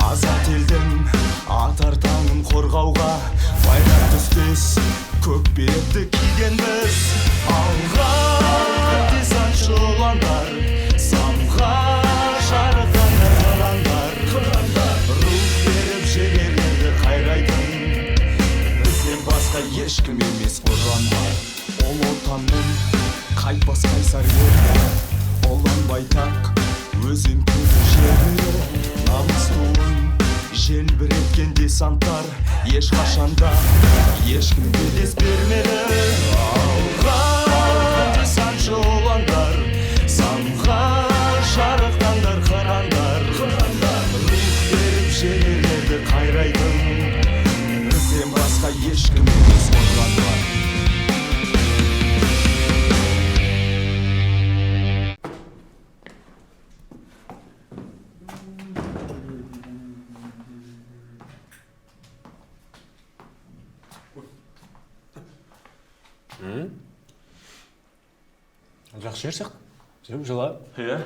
азат елдің атар таңын қорғауға байрақ түстес көк бетті кигенбіз. Алға десантшы ұландар, самға жарықтандар қырандар, рух беріп жігерлерді қайрайтын бізден басқа ешкім емес ұран бар. Ол отанның қайтпас қайсар ерлері, ұлан байтақ өзен көлі жерлері, намыс туын желбіреткен десанттар ешқашанда ешкімге дес бермеді. Алға десантшы ұландар, самға жарықтандар қырандар, рух беріп жігерлерді қайрайтын бізден басқа ешкім емес ұран бар. Жақсы жер сияқты. Жүріп жыла. Иә?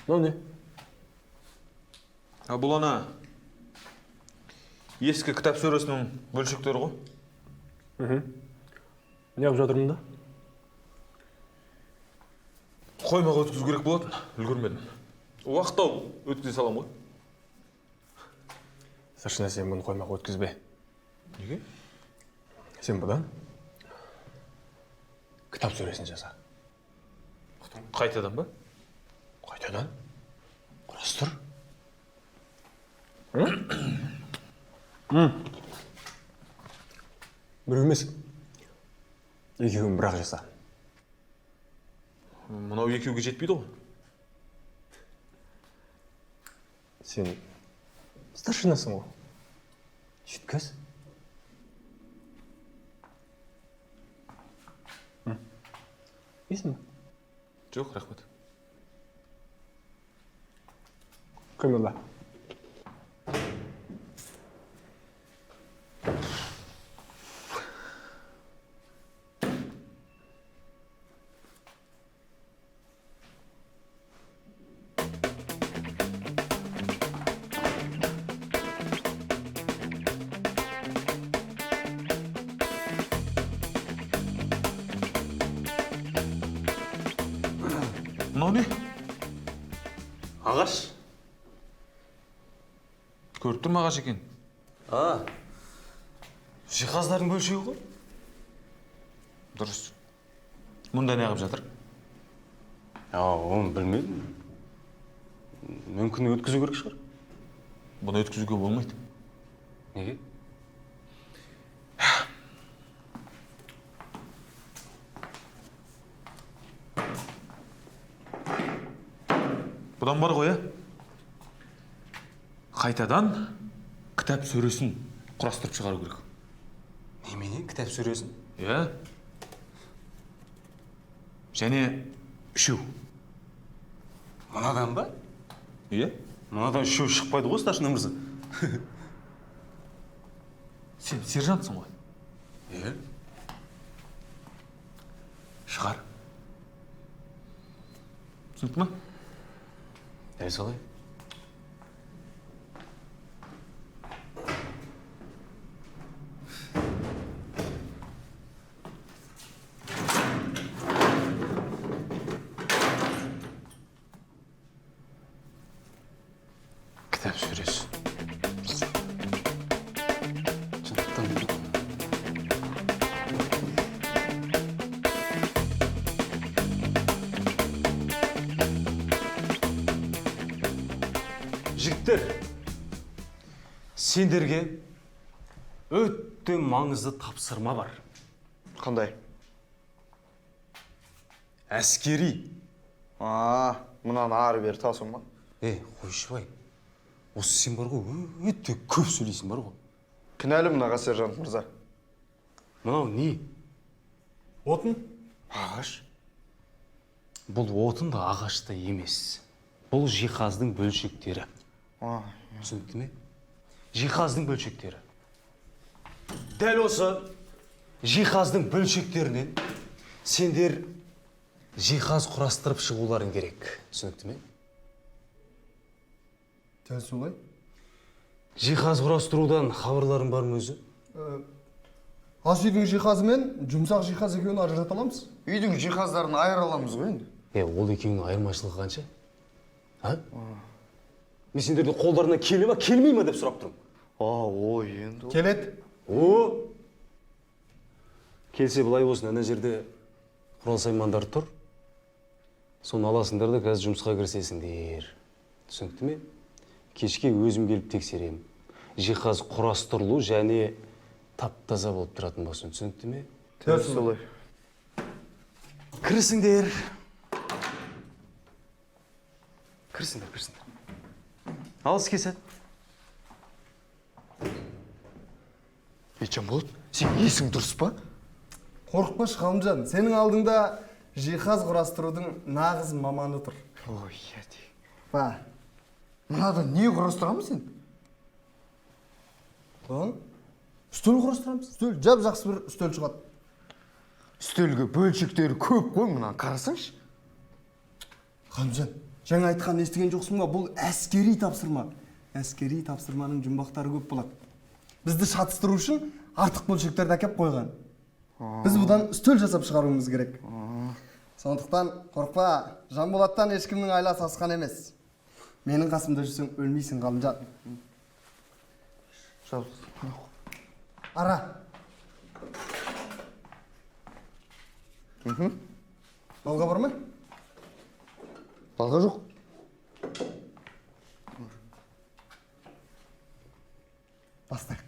Мынау не? Бұл ана ескі кітап сөресінің бөлшектері ғой. Не қылып жатырмын да? Қоймаға өткізу керек болатын, үлгермедім. Уақыттау өткізе салам ғой. Сыршына сен бұны қоймаға өткізбе. Неге? Сен бұдан кітап сөресін жаса. Қайтадан ба? Қайтадан? Құрастыр. Бір емес. Екеуін бірақ жаса. Мынау екеуге жетпейді ғой. Сен старшинасың ғой. Жеткіз. Есің бе? Жоқ, рахмет. Қимылда. Мынау не? Ағаш. Көріп тұрмын ағаш екен. Жиһаздардың бөлшегі ғой. Дұрыс. Мұнда не қылып жатыр? Оны білмедім. Мүмкін өткізу керек шығар. Бұны өткізуге болмайды. Неге? Бұдан бар ғой, қайтадан кітап сөресін құрастырып шығару керек. Немене кітап сөресін? Иә. Және үшеу. Мынадан ба? Иә. Мынадан үшеу шықпайды ғой, старшина мырза. Сен сержантсың ғой. Иә. Шығар. Түсінікті ма? Дәл солай. Кітап сөресі. Жігіттер, сендерге өте маңызды тапсырма бар. Қандай? Әскери. Мұнан ары бері тасың ба? Қойшыбай, осы сен бар ғой, өте көп сөйлейсің бар ғой. Кінәлі мұнаға сержант мырза. Мынау не? Отын? Ағаш. Бұл отын да ағаш та емес. Бұл жиһаздың бөлшектері. Түсінікті ме? Жиһаздың бөлшектері. Дәл осы жиһаздың бөлшектерінен сендер жиһаз құрастырып шығуларың керек. Түсінікті ме? Дәл солай. Жиһаз құрастырудан хабарларың бар ма өзі? Ас үйдің жиһазы мен жұмсақ жиһаз екеуін ажырата аламыз? Үйдің жиһаздарын айыра аламыз ғой енді. Ол екеуінің айырмашылығы қанша? А? Мен сендерді қолдарына келе ма, келмей ма деп сұрап тұрмын. Ой, енді. Келеді. Келсе былай болсын, ана жерде құрал-саймандар тұр. Соны аласыңдар да қазір жұмысқа кірісесіңдер. Түсінікті ме? Кешке өзім келіп тексерем. Жиһаз құрастырылу және тап-таза болып тұратын болсын. Түсінікті ме? Дәл солай. Кірісіңдер. Кірісіңдер. Алыс кесет. Ечен болды, сен есің дұрыс па? Қорықпа Ғалымжан, сенің алдыңда жиһаз құрастырудың нағыз маманы тұр. Ой, әде. Ба, Мынадан не құрастырамыз сен? Үстел құрастырамыз. Үстел, жап-жақсы бір үстел шығады. Үстелге бөлшектері көп қой, мынаны қарасаңшы. Ғалымжан, жаңа айтқан естіген жоқсың ба? Бұл әскери тапсырма. Әскери тапсырманың жұмбақтары көп болады. Бізді шатыстыру үшін артық бөлшектерді әкеп қойған. Біз бұдан үстел жасап шығаруымыз керек. Сондықтан қорықпа, Жанболаттан ешкімнің айласы асқан емес. Менің қасымда жүрсең өлмейсің, Ғалымжан. Ара. Балға бар ма? Балға жоқ. Бастайық.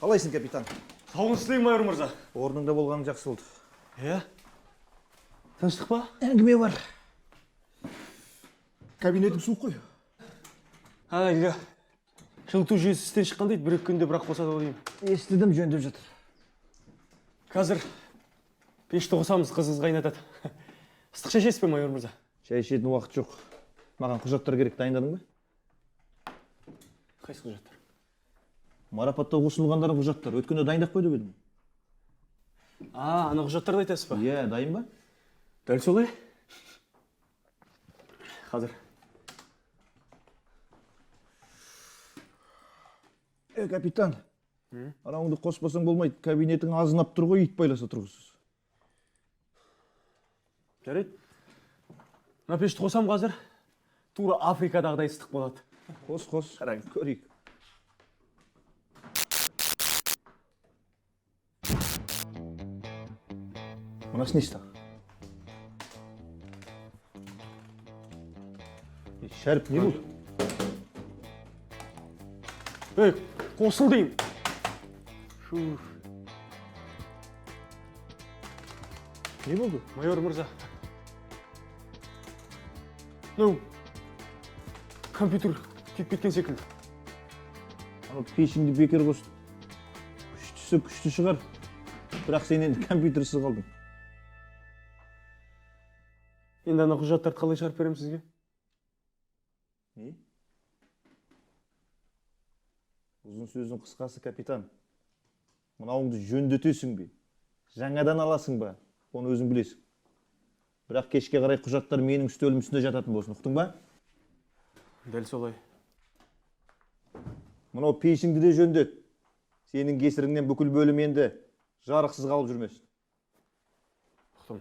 Қалайсың, капитан? Сауынсыздың майор мырза. Орныңда болғаның жақсы болды. Тыныштық па? Әңгіме бар. Кабинетің суық қой. Әлгі жылыту жүйесі істен шыққан дейді, бір-екі күнде бірақ қосады деймін. Естідім, жөндеп жатыр. Қазір пешті қосамыз, қызыңыз қайнатады. Ыстық шай ішесіз бе, майор мырза? Шай ішетін уақыт жоқ. Маған құжаттар керек, дайындадың ба? Қайсы құжаттар? Марапаттау қосылғандардың құжаттары. Өткенде дайындап қойды едім. Ана құжаттарды айтасыз ба? Иә, дайын ба? Дәл солай. Қазір. Капитан, арауыңды қоспасаң болмайды. Кабинетің азынап тұр ғой, ит байласа тұрғысыз. Жарайды. Мына пешті қосам қазір. Тура Африкадағыдай ыстық болады. Қос, қараң, көрейік. Мынасы не істі? Шәріп не болды? Қосыл деймін. Не болды? Майор мырза. Компьютер күйіп кеткен секілді. Пешіңді бекер қосты. Күштісі күшті шығар. Бірақ сен енді компьютерсіз қалдың. Енді ана құжаттарды қалай шығарып беремін сізге? Не? Ұзын сөздің қысқасы, капитан. Мынауыңды жөндетесің бе? Жаңадан аласың ба? Оны өзің білесің. Бірақ кешке қарай құжаттар менің үстелім үстінде жататын болсын, ұқтың ба? Дәл солай. Мынау пешіңді де жөндет. Сенің кесіріңнен бүкіл бөлім енді жарықсыз қалып жүрмесін. Ұқтым.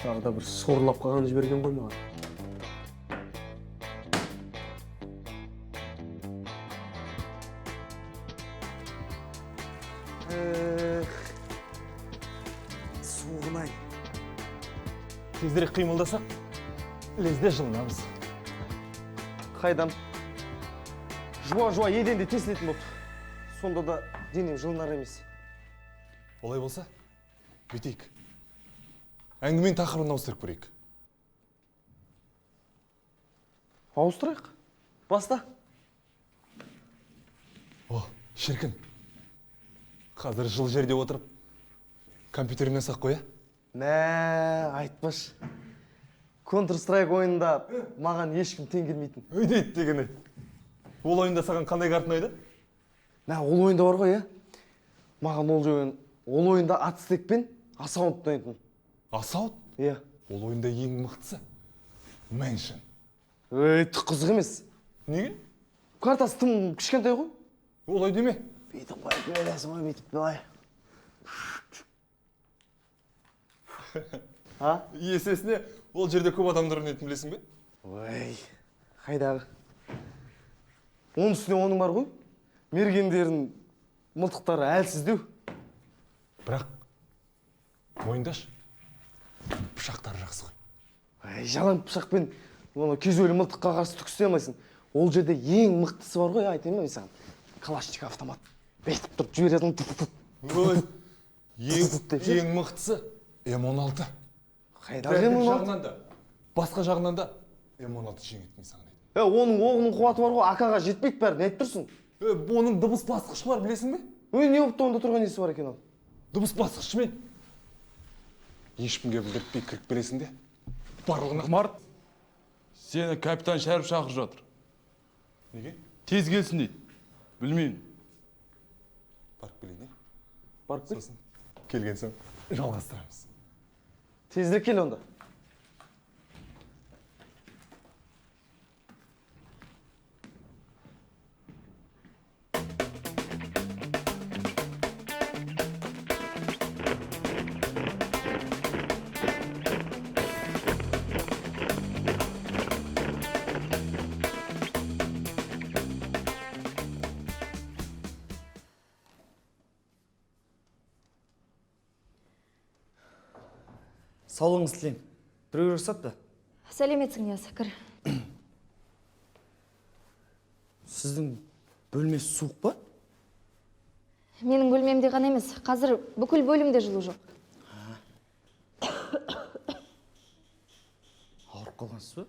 Тағы да бір сорлап қалғанын жіберген ғой маған. Суығын-ай. Тезірек қимылдасақ, лезде жылынамыз. Қайдам? Жуа-жуа еденде тесілетін болды. Сонда да денем жылынар емес. Олай болса, бүйтейік. Әңгімен тақырыбын ауыстырып көрейік. Ауыстырайық. Баста. О, шіркін. Қазір жыл жерде отырып, компьютеріне сақ қоя. Мә, айтпаш. Counter-Strike ойында маған ешкім тең келмейтін. Өйдейді дегені. Ол ойында саған қандай қарт ұнайды? Мә, ол ойында бар ғой, маған ол ойында ацтек пен асаунд ұнайтын. Асаут? Иә. Ол ойында ең мықтысы. Мэншн. Қызық емес. Неге? Картасы тым кішкентай ғой. Олай деме. Бүйтіп қойып, бүйтіп былай. Есесіне, ол жерде көп адамдар ойнайтынын білесің бе? Ой, қайдағы. Оның үстіне оның бар ғой. Мергендердің мылтықтары әлсіздеу. Бірақ, мойындаш, пышақтары жақсы ғой. Ой, жалаң пышақпен кезөлі мылтыққа қарсы түк істей алмайсың. Ол жерде ең мықтысы бар ғой, айтайын ба мен саған. Калашников автомат. Бетіп тұрып жіберетін. Ой, ең мықтысы М16. Қайдағы М16? жағынан да, басқа жағынан да М16 жеңеді мен саған айтайын. Оның оғының қуаты бар ғой, АК-ға жетпейді бәрі, не айтып тұрсың? Оның дыбыс басқышы бар, білесің бе? Не болыпты онда тұрған несі бар екен ол? Дыбыс басқышымен ешкімге білдіртпей кіріп келесің де, барлығына... Март, сені капитан Шәріп шақырып жатыр. Неге? Тез келсін дейді. Білмеймін. Барып келейін, Барып кел. сосын келген соң жалғастырамыз. Тезірек кел онда. Саулығыңыз тілеймін. Біреу рұқсат па? Сәлеметсің, Нияз, кір. Сіздің бөлмесі суық па? Менің бөлмемде ғана емес, қазір бүкіл бөлімде жылу жоқ. Ауырып қалғансыз ба?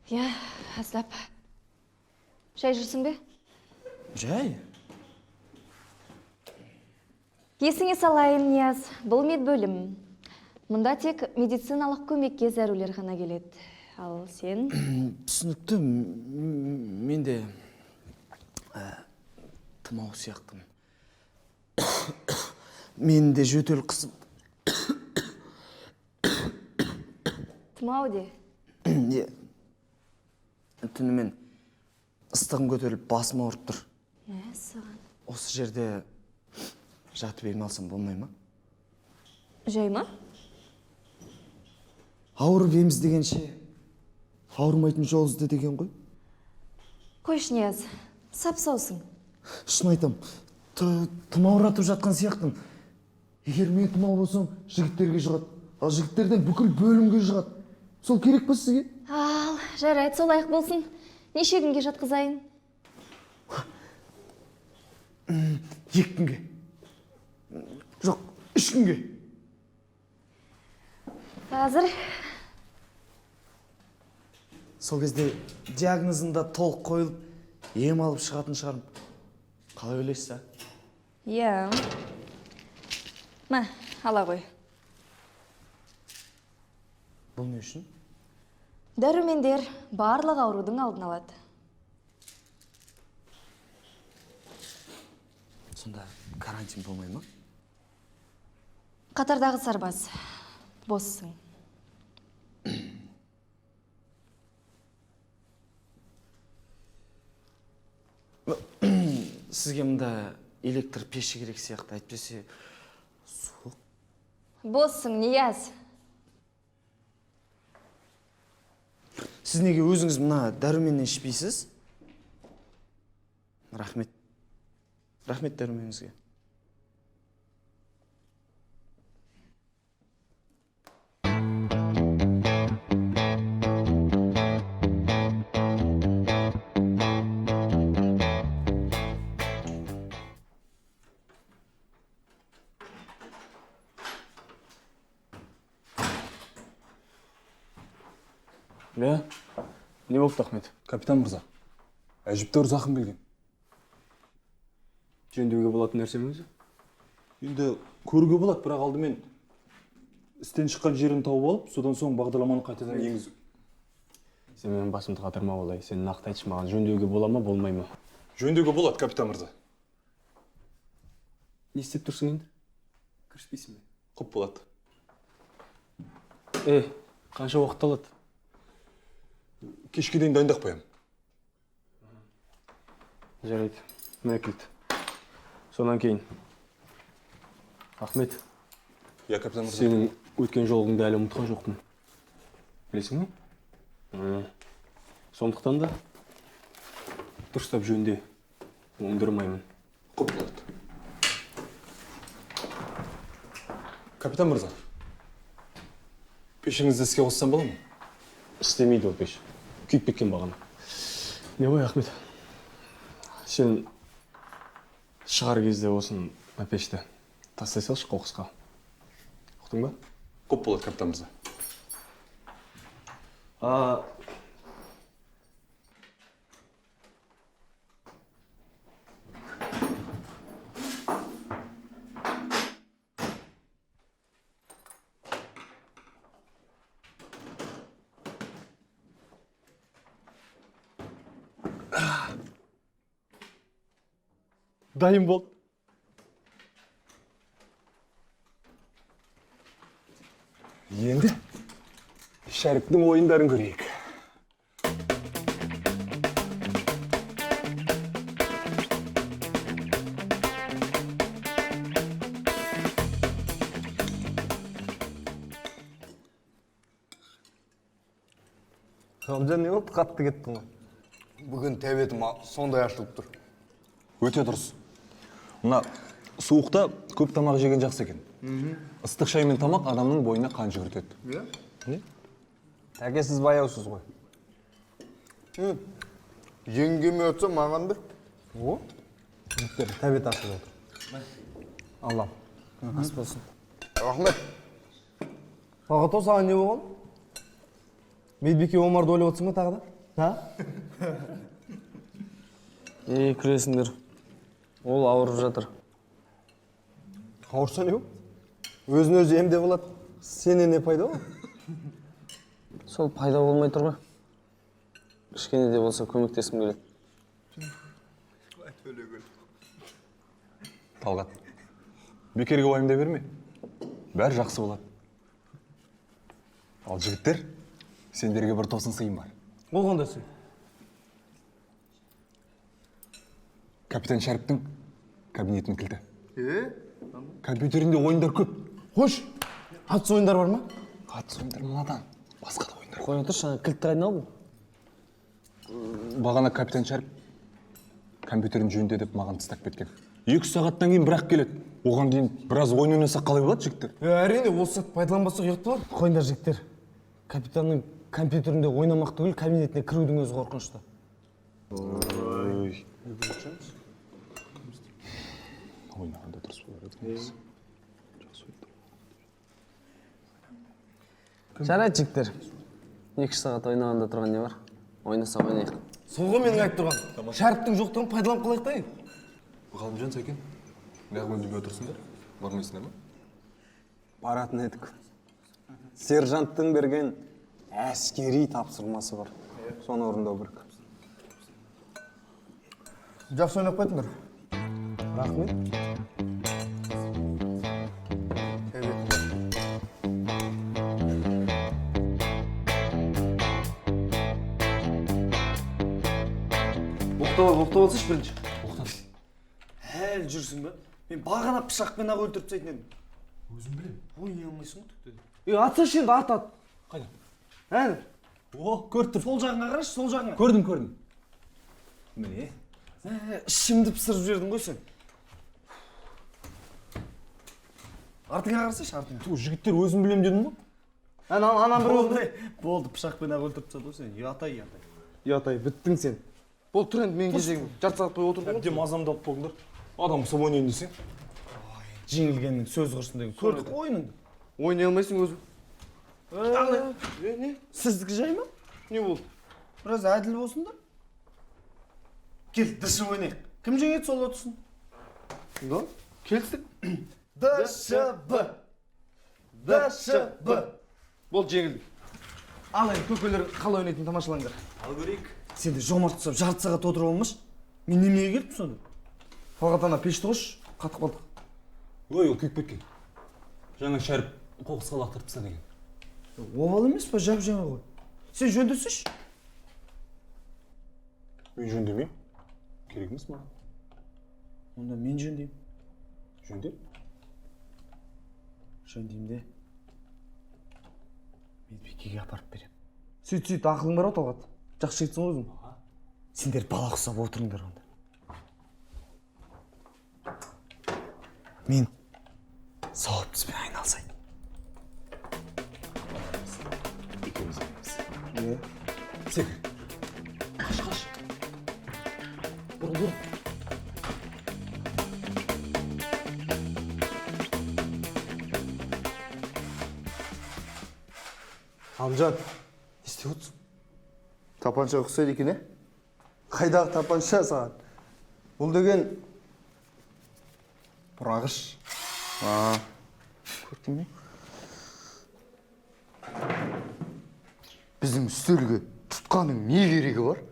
Иә, аздап. Шай жүрсің бе? Жай. Есіңе салайын, Нияз, бұл медбөлім. Мұнда тек медициналық көмекке зәрулер ғана келеді. Ал сен? Түсінікті, менде тымау сияқтымын. Менде жөтел қысып. Тымау де? Түнімен ыстығым көтеріліп басым ауырып тұр. Саған. Осы жерде жатып ем алсам болмай ма? Жай ма? Ауырып еміз дегенше, ауырмайтын жол ізде деген ғой. Қойш, Нияз, сап-саусың. Шын айтам, тымауратып жатқан сияқтым. Егер мен тымау болсам, жігіттерге жұғады. Ал жігіттерден бүкіл бөлімге жұғады. Сол керек па сізге? Ал, жарайды, сол аяқ болсын. Неше күнге жатқызайын? 2 күнге. Жоқ, 3 күнге. Қазір. Сол кезде диагнозында толық қойылып, ем алып шығатын шығарым. Қалай ойлайсыз, а? Иә. Ма, ала қой. Бұл не үшін? Дәрумендер барлық аурудың алдын алады. Сонда карантин болмай ма? Қатардағы сарбаз. Боссың. Сізге мында электр пеші керек сияқты, әйтпесе суық. Болсын, Нияз. Сіз неге өзіңіз мына дәруменнен ішпейсіз? Рахмет. Рахмет дәруменіңізге. Бе? Не болды, Ахмет? Капитан мырза, әжіптәуір зақым келген. Жөндеуге болатын нәрсе ме өзі? Енді көруге болады, бірақ алдымен істен шыққан жерін тауып алып, содан соң бағдарламаны қайтадан енгізу. Сен менің басымды қатырма олай. Сен нақты айтшы маған, жөндеуге бола ма, болмай ма? Жөндеуге болады, капитан мырза. Не істеп тұрсың енді? Кіріспейсің бе? Құп болады. Қанша уақыт алады? Кешке дейін дайындап қоямын. Жарайды, міне кілт. Сонан кейін. Ахмет, Я капитан мырза. сенің өткен жолыңды әлі ұмытқан жоқпын. Білесің бе? Сондықтан да дұрыстап жөнде оңдырмаймын. Құп болады. Капитан мырза, пешіңізді іске қоссам бола ма? Істемейді ол пеш. Күйіп кеткен бағана. Не ғой, Ахмет? Сен шығар кезде осын пешті тастай салшы қоқысқа. Ұқтың ба? Құп болады, капитан мырза. Дайын бол. Енді Шәріптің ойындарын көрейік. Ғалымжан, не болды? Қатты кеттің ғой. Бүгін тәбетім сондай ашылып тұр. Өте дұрыс. Мына суықта көп тамақ жеген жақсы екен. Ыстық шай мен тамақ адамның бойына қан жүгіртеді. Тәке, сіз баяусыз ғой. Жеңгеме өтсе маған бір. О? Жігіттер, тәбет ашылып отыр. Аллам. Ас болсын. Рахмет. Бағато, саған не болған? Медбике Омарды ойлап отырсың ба тағы да? Күресіңдер. Ол ауырып жатыр. Ауырса не болды? Өзін өзі емде болады. Сенен не пайда ғой? Сол пайда болмай тұр ғой. Кішкене де болса көмектескім келеді. Талғат, бекерге уайымдай берме. Бәрі жақсы болады. Ал жігіттер, сендерге бір тосын сыйым бар. Ол қандай сый? Капитан Шәріптің кабинетінің кілті. Компьютерінде ойындар көп. Қош, атыс ойындар бар ма? Атыс ойындар мынадан, басқа да ойындар. Қой отыршы, жаңа кілтті қайдан алдың? Бағана капитан Шәріп компьютерін жөнде деп маған тастап кеткен. 2 сағаттан кейін бірақ келеді. Оған дейін біраз ойын ойнаса қалай болады жігіттер? Әрине, осы сәт пайдаланбасақ ұят болар. Қойыңдар жігіттер. Капитанның компьютерінде ойнамақ түгіл кабинетіне кірудің өзі қорқынышты. Ойнағанда дұрыс болар еді. Жарайды жігіттер. 2 сағат ойнағанда тұрған не бар? Ойнаса ойнайық. Сол ғой менің айтып тұрған. Шәріптің жоқтығын пайдаланып қалайық та еді. Ғалымжан, Сәкен, неғып үндемей отырсыңдар? Бармайсыңдар ма? Баратын едік. Сержанттың берген әскери тапсырмасы бар. Соны орындау керек. Жақсы ойнап қайтыңдар. Рахмет. тоқтап алсайшы бірінші. Әлі жүрсің бе? Мен бағана пышақпен ақ өлтіріп тастайтын едім. Өзім білем. Ойнай алмайсың ғой түкті. Атсайшы енді ат. Қайда? Әне. О, көріп тұр. Сол жағыңа қарашы, сол жағыңа. Көрдім. Міне. Ішімді пысырып жібердің ғой сен. Артыңа қарасайшы, артыңа. Ту, жігіттер өзім білем дедім ғой. Анан бір болды. Болды, пышақпен ақ өлтіріп тастады ғой сен. Ұятай, біттің сен. Болды, тұр енді мен кезегім. Жарты сағат бойы отырдың ғой. Әбден мазамды алып болдыңдар. Адам құсап ойнайын десең. Жеңілгеннің сөз құрсын деген. Көрдік ойыныңды. Ойнай алмайсың өзің. Не? Сіздікі жай ма? Не болды? Біраз әділ болсын да. Кел, дышы ойнайық. Кім жеңеді сол отырсын? Да? Келістік. ДШБ. Болды, жеңілдік. Ал енді көкелер қалай ойнайтынын тамашалаңдар. Ал көрейік. Сен де жомарт ұстап жарты сағат отырып алмаш. Мен немеге келіп сонда? Фалғат ана пешті қош, қатып қалдық. Ой, ол күйіп кеткен. Жаңа шәріп қоқысқа лақтырып тастады екен. Обал емес па, жап жаңа ғой. Сен жөндесейші. Мен жөндемеймін. Керек емес маған. Онда мен жөндеймін. Жөнде? Жөндеймін де. Медбикеге апарып берем. Сөйт, ақылың бар ау Талғат. Жақсы жігітсің ғой өзің. Сендер бала құсап отырыңдар онда. Мен сауап іспен айналысайын. Екеуміз айнымыз. Не? Сек. Қаш. Бұрын. Амжан, не істеп отырсың? Тапанша ұқсайды екен, Қайдағы тапанша саған? Бұл деген бұрағыш. Көрдің ме? Біздің үстелге тұтқаның не керегі бар?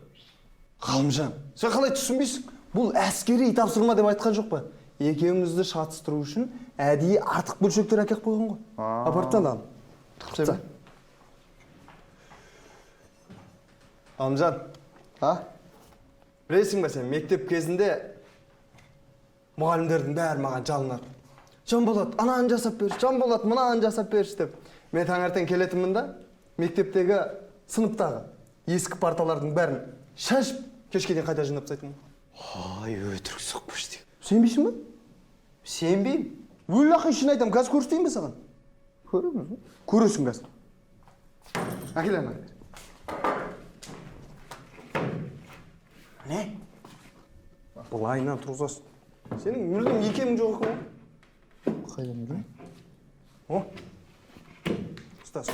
Ғалымжан, сен қалай түсінбейсің? Бұл әскери тапсырма деп айтқан жоқ па? Екеумізді шатыстыру үшін әдейі артық бөлшектер әкеп қойған ғой. Апарттан ал. Тұрса. Ғалымжан, білесің бе сен, мектеп кезінде мұғалімдердің бәрі маған жалынады. Жанболат, ананы жасап берші, Жанболат, мынаны жасап берші деп. Мен таңертең келетінмін да, мектептегі сыныптағы ескі парталардың бәрін шашып, кешке дейін қайта жинап тастайтынмын. Ай, өтірік соқпыш деп. Сенбейсің бе? Сенбеймін. Өлі ақын шын айтамын, қазір көрсетейін бе саған? Көресің қазір. Әкел ана. Не? Былайынан тұрғызасың. Сенің мүлдем екемің жоқ екен ғой. Қайдан мүлдем? О, ұста.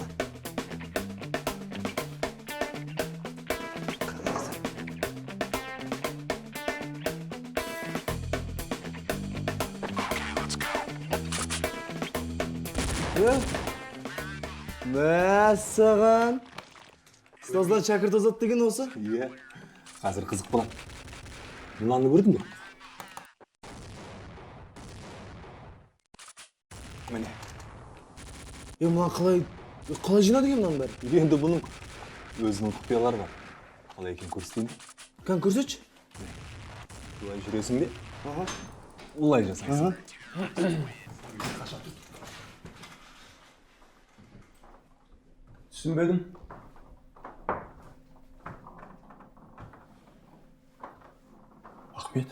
Мәссаған. Ұстаздан шәкірт озат деген осы? Иә. Қазір қызық болады. Мынаны көрдің бе? Міне. Мынаны қалай жинады екен мынаның бәрі? Енді бұның өзінің құпиялары бар. Қалай екен көрсетейін бе? Кән көрсетші. Бұлай жүресің бе? Бұлай жасайсың. Түсінбедім. Ахмет,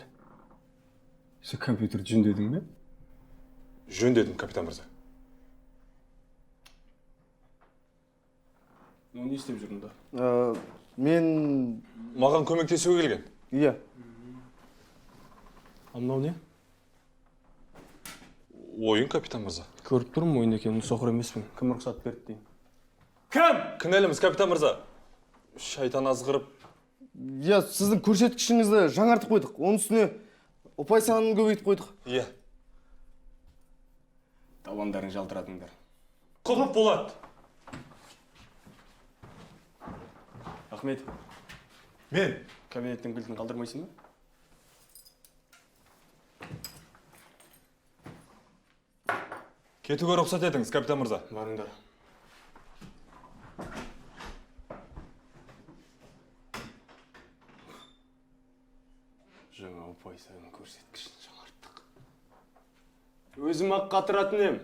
сен компьютерді жөндедің бе? Жөндедім, капитан мырза. Не істеп жүрдің да? Мен... Маған көмектесуге келген. Иә. Мынау не? Ойын, капитан мырза. Көріп тұрмын ойын екенін, соқыр емеспін. Кім рұқсат берді дейін? Кім? Кінәліміз, капитан мырза. Шайтан азғырып. Иә, сіздің көрсеткішіңізді жаңартып қойдық. Оның үстіне ұпай санын көбейтіп қойдық. Иә. Табандарың жалтыратыңдар. Құп болады. Ахмет. Мен? Кабинеттің кілтін қалдырмайсың ба? Кетуге рұқсат етіңіз, капитан мырза. Барыңдар. жаңа ұпай саны көрсеткішін жаңарттық. Өзім ақ қатыратын ем.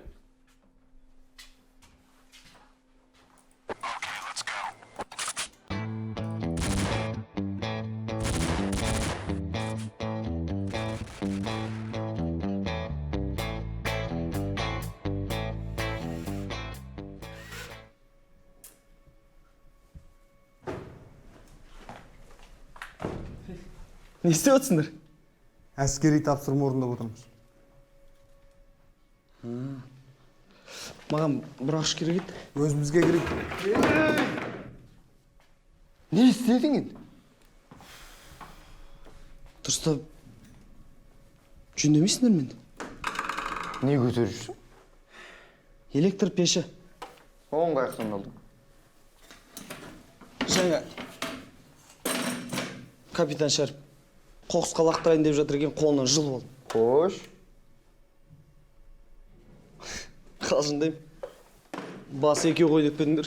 Не істеп жатсыңдар? Әскери тапсырма орындап отырмыз. Маған бір ақш керек еді. Өзімізге керек. Не істедің енді? Дұрыстап жөндемейсіңдер менді? Не көтеруші? Электр пеші. Оң қаяқтан алдым. Жаңа капитан Шәріп қоқысқа лақтырайын деп жатыр екен, қолынан жұлып алды. Қош. Қалжыңдаймын. Басы екеу ғой деп едіңдер.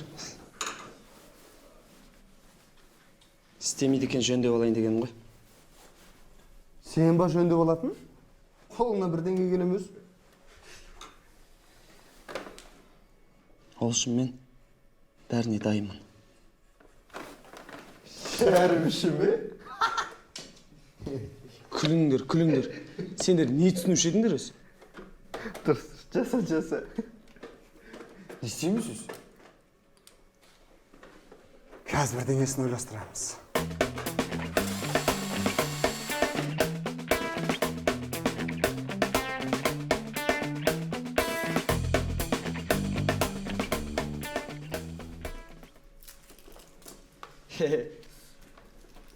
Істемейді екен, жөндеп алайын дегенім ғой. Сен ба жөндеп алатын? Қолына бірдеңе келеміз. Ол үшін мен бәріне дайынмын. Шәріміші ме? Күліңдер, күліңдер. Сендер не түсінуші едіңдер өзі? Дұрыс, жаса. Не істейміз? Қазір бірдеңесін ойластырамыз.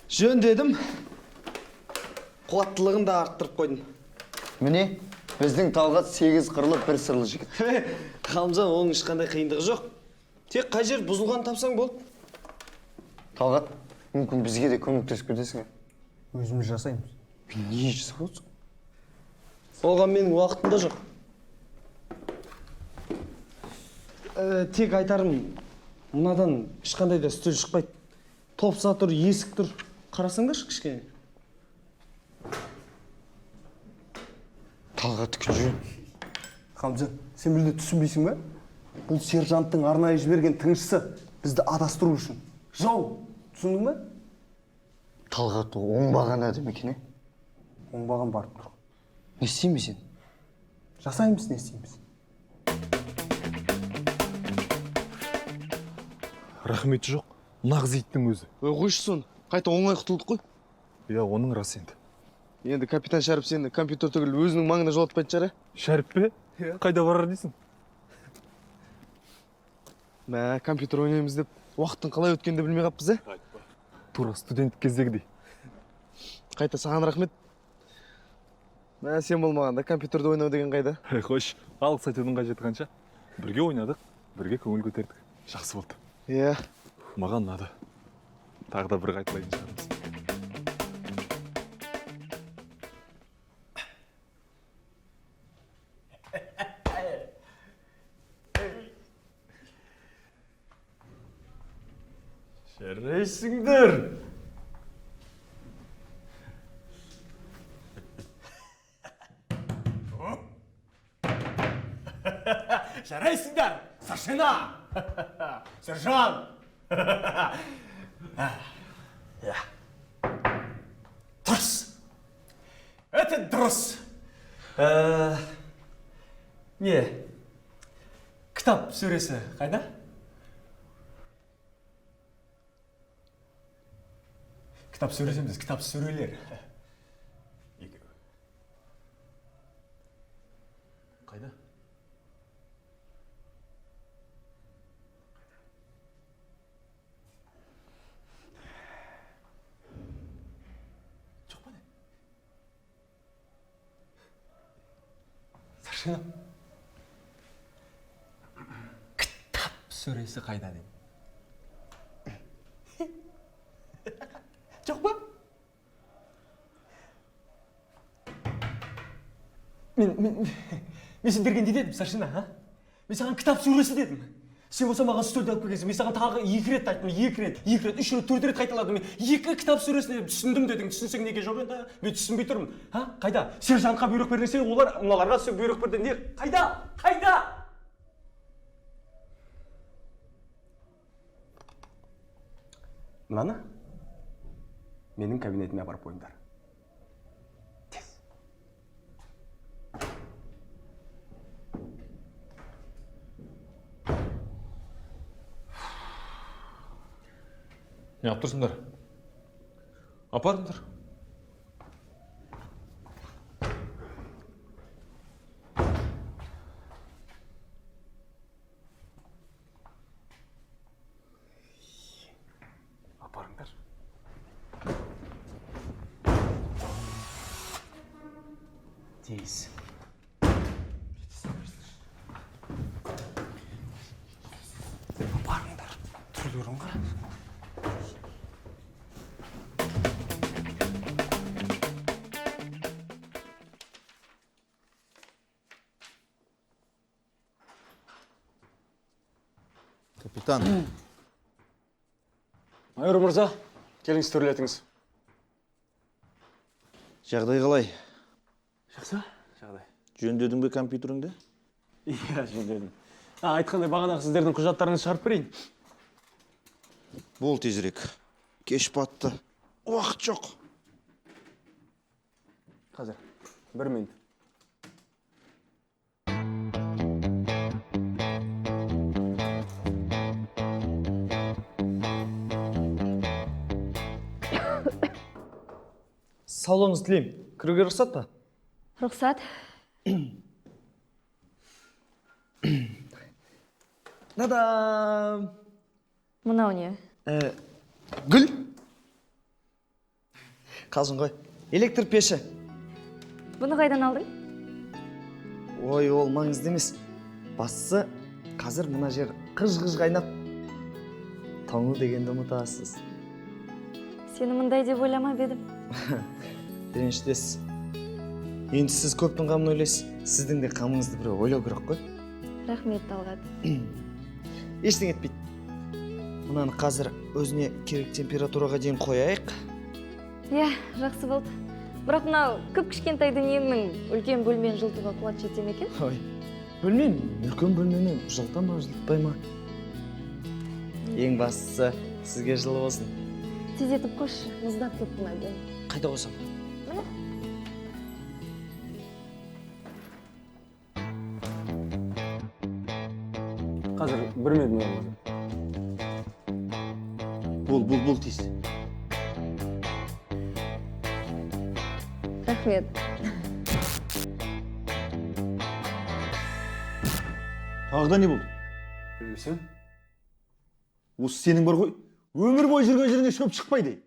Жөндедім. Қуаттылығын да арттырып қойдым. Міне, біздің Талғат 8 қырлы бір сырлы жігіт. Хамзан, оның ешқандай қиындығы жоқ. Тек қай жер бұзылған тапсаң болды. Талғат, мүмкін бізге де көмектесіп кетесің. Өзіміз жасаймыз. Не жасап отырсың? Оған менің уақытым да жоқ. Тек айтарым, мынадан ешқандай да үстел шықпайды. Топса тұр, есік тұр. Қарасаңдаршы кішкене. Талғат күнжен. Хамзан, сен мүлде түсінбейсің бе? Бұл сержанттың арнайы жіберген тыңшысы бізді адастыру үшін. Жау, түсіндің бе? Талғат оңбаған әдім екен, Оңбаған барып тұр. Не істейміз сен? Жасаймыз, не істейміз? Рахметі жоқ. Нағыз иттің өзі. Қойшы соны, қайта оңай құтылдық қой. Иә, оның рас енді. Енді капитан Шәріп сені компьютер түгіл өзінің маңына жолатпайтын шығар, Шәріп пе? Қайда барар дейсің? Мә, компьютер ойнаймыз деп, уақыттың қалай өткенде білмей қаппыз, Тура студент кездегідей. Қайта саған рахмет. Мә, сен болмағанда компьютерді ойнау деген қайда? Қош, алғыс айтудың қажеті қанша? Бірге ойнадық, бірге көңіл көтердік. Жақсы болды. Иә. Маған ұнады. Тағы да бір қайталайтын шығармыз. Жарайсыңдар. Жарайсыңдар, старшина! Сержант! Дұрыс. Өте дұрыс. Не? Кітап сөресі қайда? Кітап сөресі емес, кітап сөрелер. Қайда? Жоқ па не? Старшина. Кітап сөресі қайда деймін? Жоқ па? Мен сендерге не дедім, старшина, а? Мен саған кітап сөресі дедім. Сен болса маған үстелді алып келгенсің, мен саған тағы 2 рет айттым, 2 рет, 3 рет, 4 рет қайталадым. Мен 2 кітап сүресін деп түсіндім дедің, түсінсең неге жоқ енді? Мен түсінбей тұрмын. Қайда? Сержантқа бұйрық берген, олар мыналарға сен бұйрық берді. Не? Қайда? Мынаны менің кабинетіме апарып қойыңдар. Не алып тұрсыңдар? Апарыңдар. Апарыңдар. Тез. Апарыңдар. Түрлерін қара. Капитан, Майор мырза, келіңіз төрлетіңіз. жағдай қалай? Жақсы, жағдай. Жөндедің бе компьютеріңді? Иә, жөндедім. Айтқандай бағанағы сіздердің құжаттарыңызды шығарып берейін. Бол тезірек. Кеш батты. Уақыт жоқ. Қазір, 1 минут. Саулығыңыз тілеймін. Кіруге рұқсат па? Рұқсат. Надам! Мынау не? Гүл? Қалжың ғой. Электр пеші. Бұны қайдан алдың? Ой, ол маңызды емес. Бастысы, қазір мына жер қыж-қыж қайнап. Тоңу дегенді ұмытасыз. Сені мұндай деп ойламап едім. Ренжітесіз. Енді сіз көптің қамын ойлайсыз. Сіздің де қамыңызды біреу ойлау керек қой. Рахмет, Талғат. Ештеңе етпейді. Мынаны қазір өзіне керек температураға дейін қояйық. Иә, жақсы болды. Бірақ мынау кішкентай дүниеңнің үлкен бөлмені жылтуға қуат жете ме екен? Ой, білмеймін, үлкен бөлмені жылыта ма, жылытпай ма? Ең бастысы сізге жылы болсын. Тездетіп қойшы, мұздап кетті ма бен. Қайда қойсам? Міне. Қазір 1 минут мұрын. Бол тез. Рахмет. Тағда не болды? Білмесем? Осы сенің бар ғой, өмір бойы жүрген жеріңе шөп шықпайды.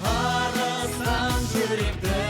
Арыстан жүректі